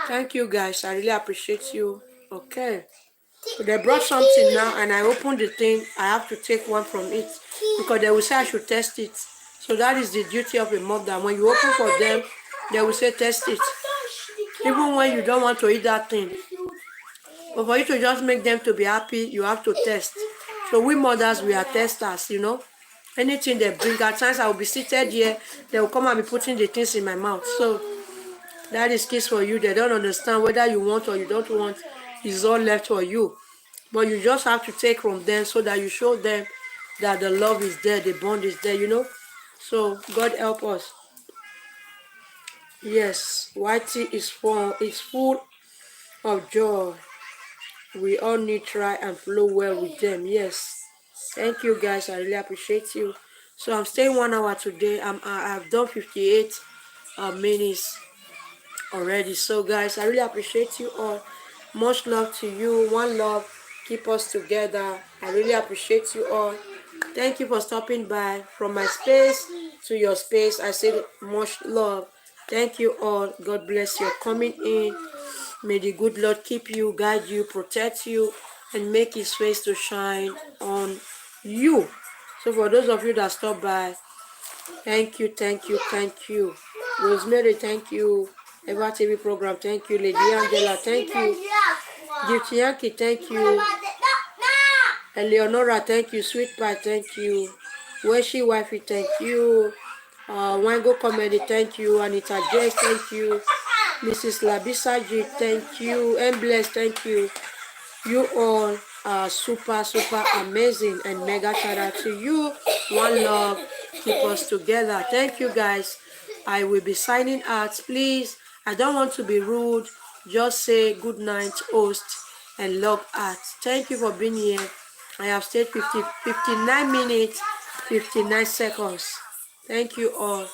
Thank you guys. I really appreciate you. Okay. So they brought something now and I opened the thing. I have to take one from it because they will say I should test it. So that is the duty of a mom, that when you open for them, they will say test it. Even when you don't want to eat that thing. But for you to just make them to be happy, you have to test. So we mothers, we are testers, you know. Anything they bring, at times I will be seated here, they will come and be putting the things in my mouth. So that is kids for you. They don't understand whether you want or you don't want. It's all left for you. But you just have to take from them so that you show them that the love is there, the bond is there, you know. So God help us. Yes, Whitey is full of joy. We all need try and flow well with them. Yes. Thank you guys. I really appreciate you. So I'm staying 1 hour today. I've done 58 minutes already. So guys, I really appreciate you all. Much love to you. One love. Keep us together. I really appreciate you all. Thank you for stopping by. From my space to your space, I say much love. Thank you all. God bless you coming in. May the good Lord keep you, guide you, protect you, and make his face to shine on you. So for those of you that stop by, thank you, thank you, thank you. Rosemary, thank you. Eva TV program, thank you. Lady Angela, thank you. Gifty Yankee, thank you. Eleonora, thank you. Sweet Pie, thank you. Weshi Wifey, thank you. Wango Comedy, thank you. Anita J, thank you. Mrs. Labisaji, thank you. And Bless, thank you. You all are super amazing, and mega shout out to you. One love, keep us together. Thank you guys. I will be signing out. Please, I don't want to be rude. Just say good night, host, and log out. Thank you for being here. I have stayed 59 minutes, 59 seconds. Thank you all.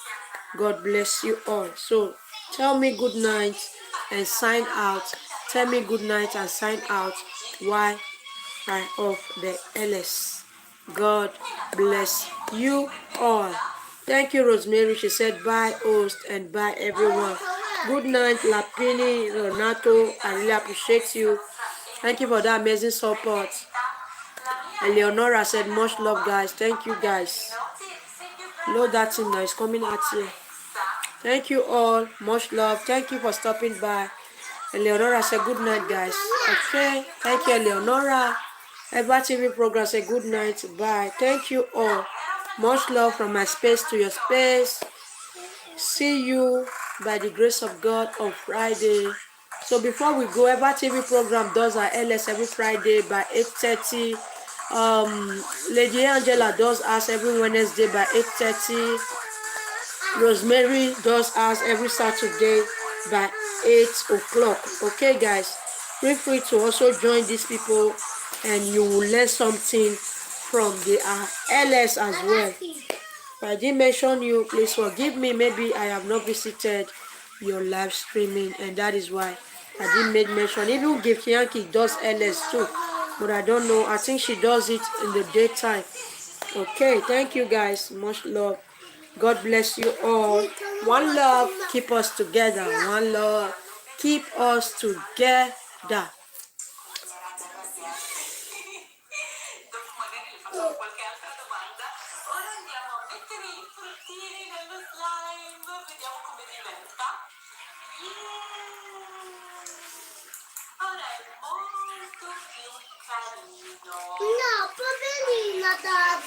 God bless you all. So tell me good night and sign out. Tell me good night and sign out. Why I off the LS. God bless you all. Thank you, Rosemary. She said bye, host, and bye, everyone. Good night, Lapini, Renato. I really appreciate you. Thank you for that amazing support. Eleonora said much love, guys. Thank you, guys. Load that in now. It's coming at you. Thank you all. Much love. Thank you for stopping by. Eleonora said good night, guys. Okay. Thank you, Eleonora. Eva TV program said good night. Bye. Thank you all. Much love from my space to your space. See you by the grace of God on Friday. So before we go, Eva TV program does our LS every Friday by 8:30. Lady Angela does us every Wednesday by 8:30. Rosemary does us every Saturday by 8 o'clock. Okay, guys, feel free to also join these people and you will learn something from the LS as well. If I didn't mention you, please forgive me. Maybe I have not visited your live streaming, and that is why I didn't make mention. Even Gift Yankee does LS too, but I don't know. I think she does it in the daytime. Okay, thank you guys. Much love. God bless you all. One love, keep us together. One love, keep us together. Ora è molto più carino. No, poverina, Dad.